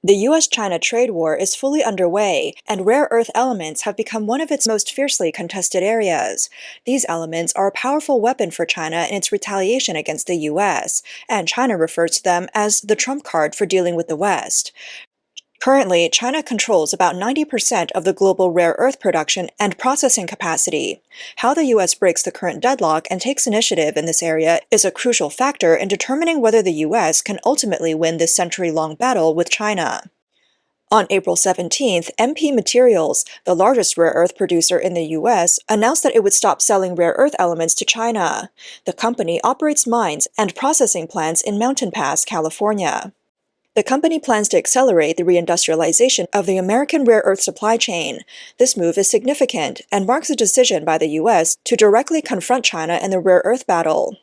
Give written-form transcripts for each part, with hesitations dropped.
The US-China trade war is fully underway, and rare earth elements have become one of its most fiercely contested areas. These elements are a powerful weapon for China in its retaliation against the US, and China refers to them as the trump card for dealing with the West. Currently, China controls about 90% of the global rare earth production and processing capacity. How the US breaks the current deadlock and takes initiative in this area is a crucial factor in determining whether the US can ultimately win this century-long battle with China. On April 17th, MP Materials, the largest rare earth producer in the US, announced that it would stop selling rare earth elements to China. The company operates mines and processing plants in Mountain Pass, California. The company plans to accelerate the reindustrialization of the American rare earth supply chain. This move is significant and marks a decision by the US to directly confront China in the rare earth battle.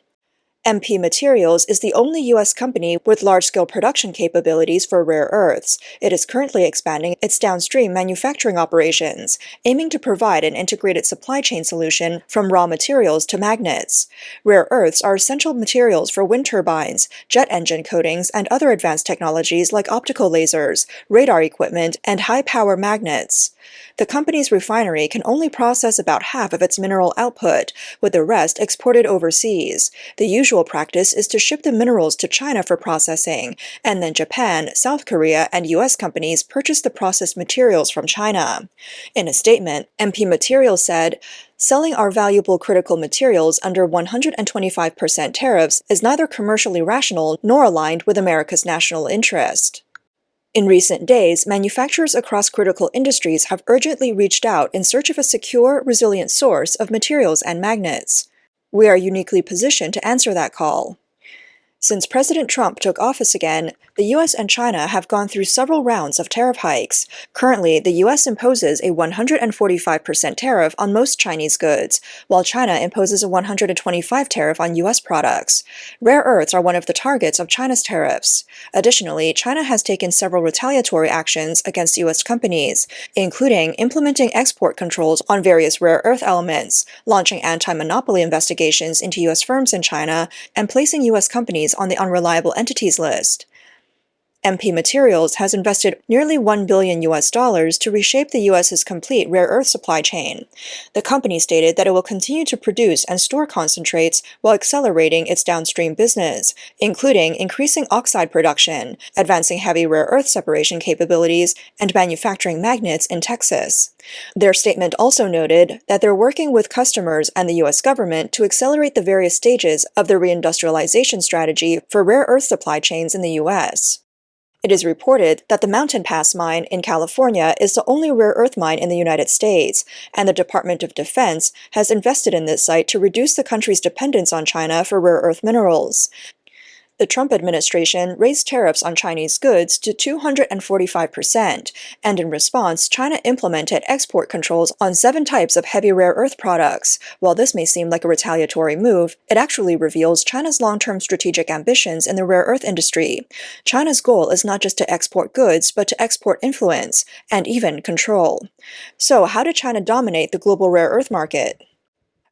MP Materials is the only U.S. company with large-scale production capabilities for rare earths. It is currently expanding its downstream manufacturing operations, aiming to provide an integrated supply chain solution from raw materials to magnets. Rare earths are essential materials for wind turbines, jet engine coatings, and other advanced technologies like optical lasers, radar equipment, and high-power magnets. The company's refinery can only process about half of its mineral output, with the rest exported overseas. The usual practice is to ship the minerals to China for processing, and then Japan, South Korea, and U.S. companies purchase the processed materials from China. In a statement, MP Materials said, "Selling our valuable critical materials under 125% tariffs is neither commercially rational nor aligned with America's national interest." In recent days, manufacturers across critical industries have urgently reached out in search of a secure, resilient source of materials and magnets. We are uniquely positioned to answer that call. Since President Trump took office again, the US and China have gone through several rounds of tariff hikes. Currently, the US imposes a 145% tariff on most Chinese goods, while China imposes a 125% tariff on US products. Rare earths are one of the targets of China's tariffs. Additionally, China has taken several retaliatory actions against US companies, including implementing export controls on various rare earth elements, launching anti-monopoly investigations into US firms in China, and placing US companies on the unreliable entities list. MP Materials has invested nearly $1 billion to reshape the US's complete rare earth supply chain. The company stated that it will continue to produce and store concentrates while accelerating its downstream business, including increasing oxide production, advancing heavy rare earth separation capabilities, and manufacturing magnets in Texas. Their statement also noted that they're working with customers and the U.S. government to accelerate the various stages of the reindustrialization strategy for rare earth supply chains in the U.S. It is reported that the Mountain Pass mine in California is the only rare earth mine in the United States, and the Department of Defense has invested in this site to reduce the country's dependence on China for rare earth minerals. The Trump administration raised tariffs on Chinese goods to 245%, and in response, China implemented export controls on 7 types of heavy rare earth products. While this may seem like a retaliatory move, it actually reveals China's long-term strategic ambitions in the rare earth industry. China's goal is not just to export goods, but to export influence, and even control. So, how did China dominate the global rare earth market?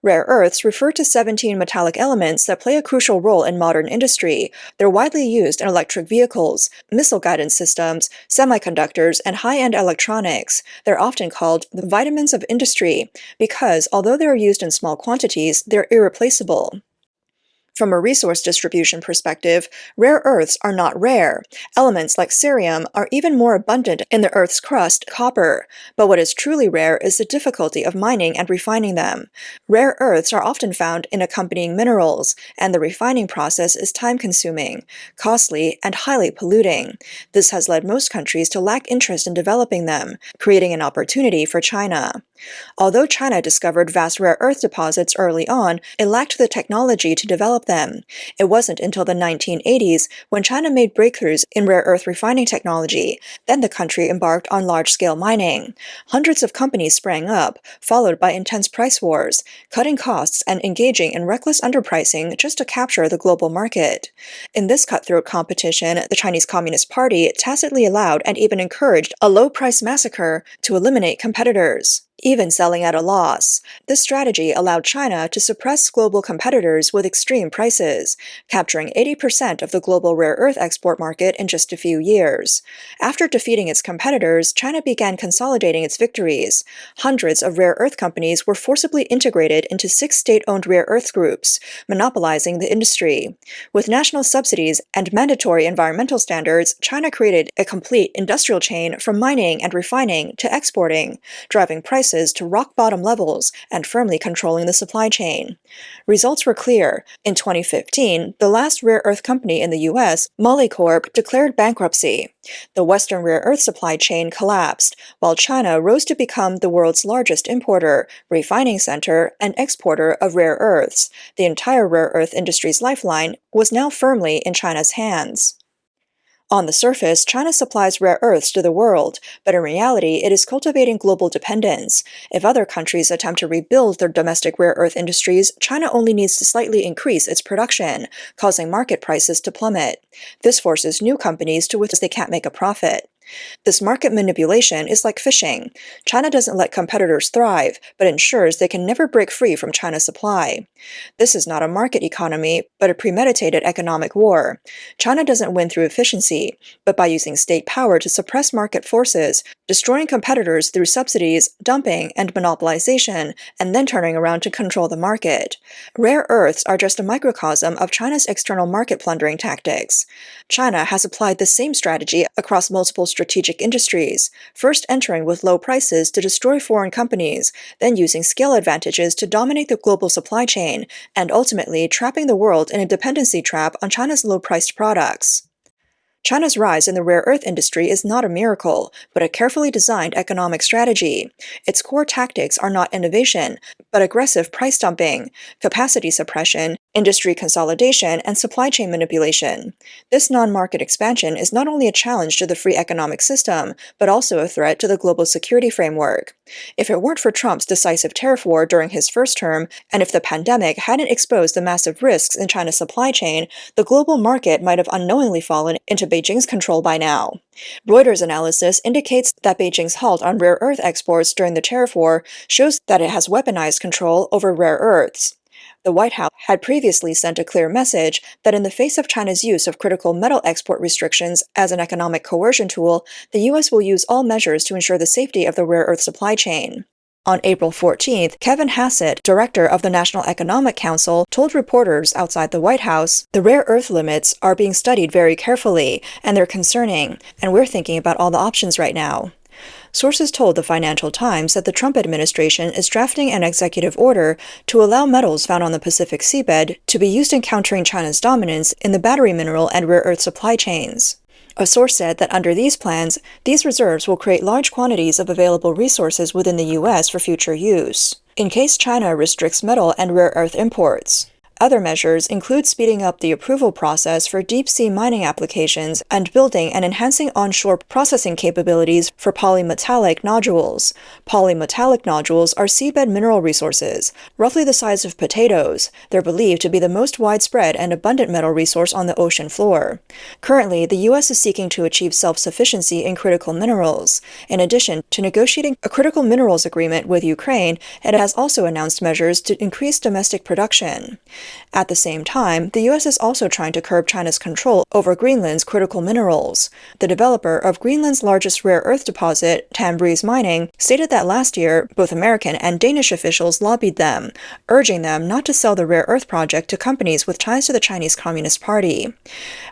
Rare earths refer to 17 metallic elements that play a crucial role in modern industry. They're widely used in electric vehicles, missile guidance systems, semiconductors, and high-end electronics. They're often called the vitamins of industry because, although they're used in small quantities, they're irreplaceable. From a resource distribution perspective, rare earths are not rare. Elements like cerium are even more abundant in the Earth's crust, copper. But what is truly rare is the difficulty of mining and refining them. Rare earths are often found in accompanying minerals, and the refining process is time-consuming, costly, and highly polluting. This has led most countries to lack interest in developing them, creating an opportunity for China. Although China discovered vast rare earth deposits early on, it lacked the technology to develop them. It wasn't until the 1980s when China made breakthroughs in rare earth refining technology. Then the country embarked on large-scale mining. Hundreds of companies sprang up, followed by intense price wars, cutting costs and engaging in reckless underpricing just to capture the global market. In this cutthroat competition, the Chinese Communist Party tacitly allowed and even encouraged a low-price massacre to eliminate competitors. even selling at a loss. This strategy allowed China to suppress global competitors with extreme prices, capturing 80% of the global rare earth export market in just a few years. After defeating its competitors, China began consolidating its victories. Hundreds of rare earth companies were forcibly integrated into 6 state-owned rare earth groups, monopolizing the industry. With national subsidies and mandatory environmental standards, China created a complete industrial chain from mining and refining to exporting, driving prices to rock-bottom levels and firmly controlling the supply chain. Results were clear. In 2015, the last rare earth company in the U.S., Molycorp, declared bankruptcy. The Western rare earth supply chain collapsed, while China rose to become the world's largest importer, refining center, and exporter of rare earths. The entire rare earth industry's lifeline was now firmly in China's hands. On the surface, China supplies rare earths to the world, but in reality, it is cultivating global dependence. If other countries attempt to rebuild their domestic rare earth industries, China only needs to slightly increase its production, causing market prices to plummet. This forces new companies to withdraw they can't make a profit. This market manipulation is like fishing. China doesn't let competitors thrive, but ensures they can never break free from China's supply. This is not a market economy, but a premeditated economic war. China doesn't win through efficiency, but by using state power to suppress market forces, destroying competitors through subsidies, dumping, and monopolization, and then turning around to control the market. Rare earths are just a microcosm of China's external market plundering tactics. China has applied the same strategy across multiple strategic industries, first entering with low prices to destroy foreign companies, then using scale advantages to dominate the global supply chain, and ultimately trapping the world in a dependency trap on China's low-priced products. China's rise in the rare earth industry is not a miracle, but a carefully designed economic strategy. Its core tactics are not innovation, but aggressive price dumping, capacity suppression, industry consolidation, and supply chain manipulation. This non-market expansion is not only a challenge to the free economic system, but also a threat to the global security framework. If it weren't for Trump's decisive tariff war during his first term, and if the pandemic hadn't exposed the massive risks in China's supply chain, the global market might have unknowingly fallen into Beijing's control by now. Reuters analysis indicates that Beijing's halt on rare earth exports during the tariff war shows that it has weaponized control over rare earths. The White House had previously sent a clear message that in the face of China's use of critical metal export restrictions as an economic coercion tool, the U.S. will use all measures to ensure the safety of the rare earth supply chain. On April 14th, Kevin Hassett, director of the National Economic Council, told reporters outside the White House, "The rare earth limits are being studied very carefully, and they're concerning, and we're thinking about all the options right now." Sources told the Financial Times that the Trump administration is drafting an executive order to allow metals found on the Pacific seabed to be used in countering China's dominance in the battery mineral and rare earth supply chains. A source said that under these plans, these reserves will create large quantities of available resources within the U.S. for future use, in case China restricts metal and rare earth imports. Other measures include speeding up the approval process for deep-sea mining applications and building and enhancing onshore processing capabilities for polymetallic nodules. Polymetallic nodules are seabed mineral resources, roughly the size of potatoes. They're believed to be the most widespread and abundant metal resource on the ocean floor. Currently, the U.S. is seeking to achieve self-sufficiency in critical minerals. In addition to negotiating a critical minerals agreement with Ukraine, it has also announced measures to increase domestic production. At the same time, the U.S. is also trying to curb China's control over Greenland's critical minerals. The developer of Greenland's largest rare earth deposit, Tambreez Mining, stated that last year, both American and Danish officials lobbied them, urging them not to sell the rare earth project to companies with ties to the Chinese Communist Party.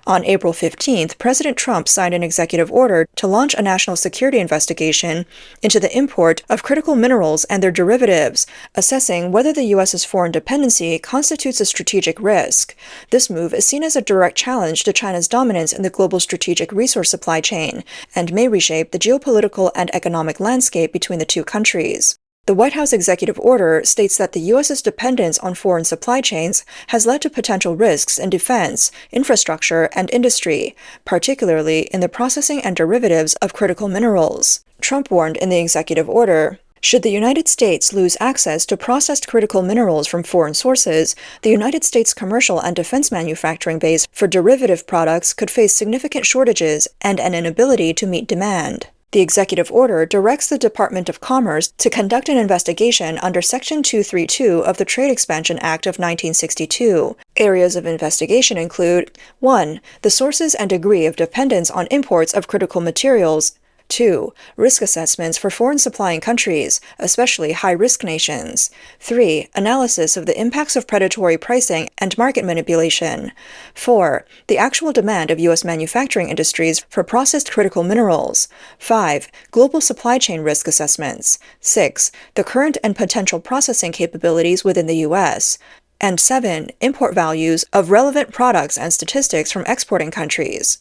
On April 15th, President Trump signed an executive order to launch a national security investigation into the import of critical minerals and their derivatives, assessing whether the U.S.'s foreign dependency constitutes a strategic risk. This move is seen as a direct challenge to China's dominance in the global strategic resource supply chain, and may reshape the geopolitical and economic landscape between the two countries. The White House executive order states that the U.S.'s dependence on foreign supply chains has led to potential risks in defense, infrastructure, and industry, particularly in the processing and derivatives of critical minerals. Trump warned in the executive order, "Should the United States lose access to processed critical minerals from foreign sources, the United States commercial and defense manufacturing base for derivative products could face significant shortages and an inability to meet demand." The executive order directs the Department of Commerce to conduct an investigation under Section 232 of the Trade Expansion Act of 1962. Areas of investigation include 1. The sources and degree of dependence on imports of critical materials. 2. Risk assessments for foreign supplying countries, especially high-risk nations. 3. Analysis of the impacts of predatory pricing and market manipulation. 4. The actual demand of U.S. manufacturing industries for processed critical minerals. 5. Global supply chain risk assessments. 6. The current and potential processing capabilities within the U.S. And 7. Import values of relevant products and statistics from exporting countries.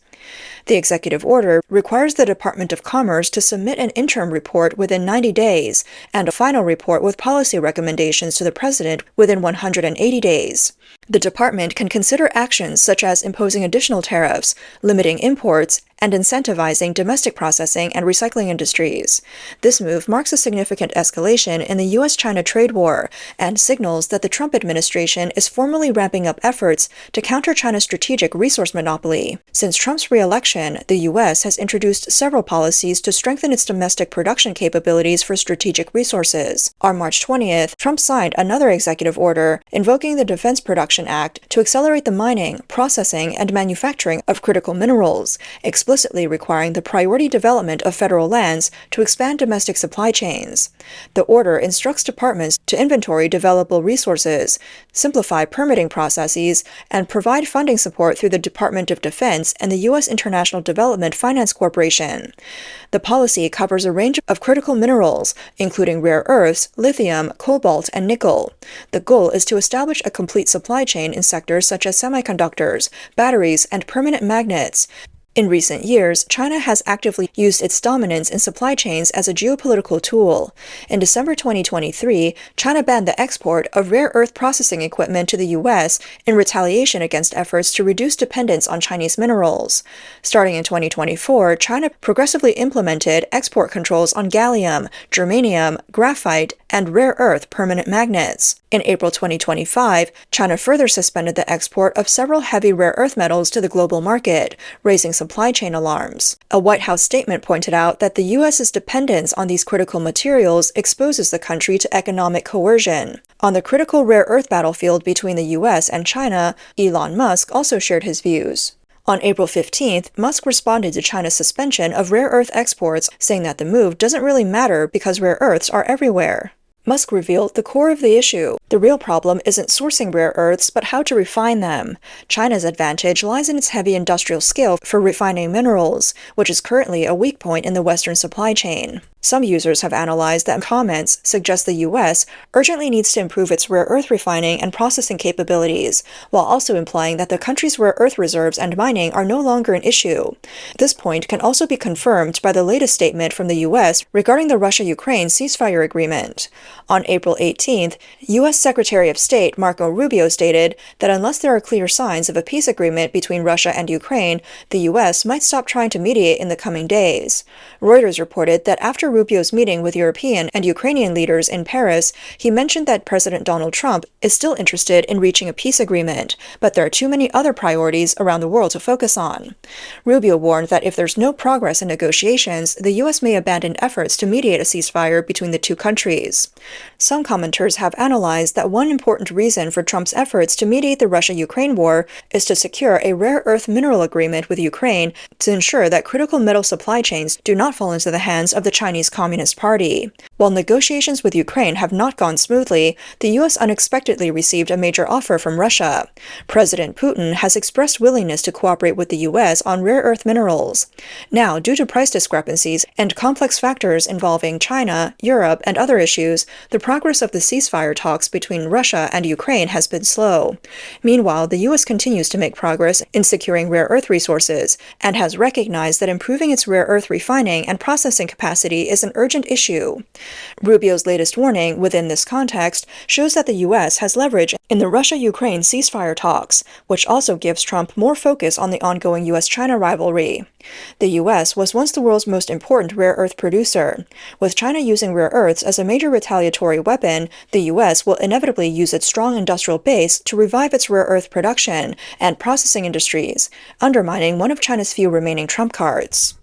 The executive order requires the Department of Commerce to submit an interim report within 90 days and a final report with policy recommendations to the President within 180 days. The department can consider actions such as imposing additional tariffs, limiting imports, and incentivizing domestic processing and recycling industries. This move marks a significant escalation in the U.S.-China trade war and signals that the Trump administration is formally ramping up efforts to counter China's strategic resource monopoly. Since Trump's re-election, the U.S. has introduced several policies to strengthen its domestic production capabilities for strategic resources. On March 20th, Trump signed another executive order invoking the Defense Production Act to accelerate the mining, processing, and manufacturing of critical minerals, explicitly requiring the priority development of federal lands to expand domestic supply chains. The order instructs departments to inventory developable resources, simplify permitting processes, and provide funding support through the Department of Defense and the U.S. International Development Finance Corporation. The policy covers a range of critical minerals, including rare earths, lithium, cobalt, and nickel. The goal is to establish a complete supply chain in sectors such as semiconductors, batteries, and permanent magnets. In recent years, China has actively used its dominance in supply chains as a geopolitical tool. In December 2023, China banned the export of rare earth processing equipment to the U.S. in retaliation against efforts to reduce dependence on Chinese minerals. Starting in 2024, China progressively implemented export controls on gallium, germanium, graphite, and rare earth permanent magnets. In April 2025, China further suspended the export of several heavy rare earth metals to the global market, raising supply chain alarms. A White House statement pointed out that the U.S.'s dependence on these critical materials exposes the country to economic coercion. On the critical rare earth battlefield between the U.S. and China, Elon Musk also shared his views. On April 15th, Musk responded to China's suspension of rare earth exports, saying that the move doesn't really matter because rare earths are everywhere. Musk revealed the core of the issue. The real problem isn't sourcing rare earths, but how to refine them. China's advantage lies in its heavy industrial scale for refining minerals, which is currently a weak point in the Western supply chain. Some users have analyzed that comments suggest the U.S. urgently needs to improve its rare earth refining and processing capabilities, while also implying that the country's rare earth reserves and mining are no longer an issue. This point can also be confirmed by the latest statement from the U.S. regarding the Russia-Ukraine ceasefire agreement. On April 18th, U.S. Secretary of State Marco Rubio stated that unless there are clear signs of a peace agreement between Russia and Ukraine, the U.S. might stop trying to mediate in the coming days. Reuters reported that after Rubio's meeting with European and Ukrainian leaders in Paris, he mentioned that President Donald Trump is still interested in reaching a peace agreement, but there are too many other priorities around the world to focus on. Rubio warned that if there's no progress in negotiations, the U.S. may abandon efforts to mediate a ceasefire between the two countries. Some commenters have analyzed that one important reason for Trump's efforts to mediate the Russia-Ukraine war is to secure a rare earth mineral agreement with Ukraine to ensure that critical metal supply chains do not fall into the hands of the Chinese Communist Party. While negotiations with Ukraine have not gone smoothly, the U.S. unexpectedly received a major offer from Russia. President Putin has expressed willingness to cooperate with the U.S. on rare earth minerals. Now, due to price discrepancies and complex factors involving China, Europe, and other issues, the progress of the ceasefire talks between Russia and Ukraine has been slow. Meanwhile, the U.S. continues to make progress in securing rare earth resources and has recognized that improving its rare earth refining and processing capacity is an urgent issue. Rubio's latest warning within this context shows that the U.S. has leverage in the Russia-Ukraine ceasefire talks, which also gives Trump more focus on the ongoing U.S.-China rivalry. The U.S. was once the world's most important rare earth producer. With China using rare earths as a major retaliatory weapon, the U.S. will inevitably use its strong industrial base to revive its rare earth production and processing industries, undermining one of China's few remaining trump cards.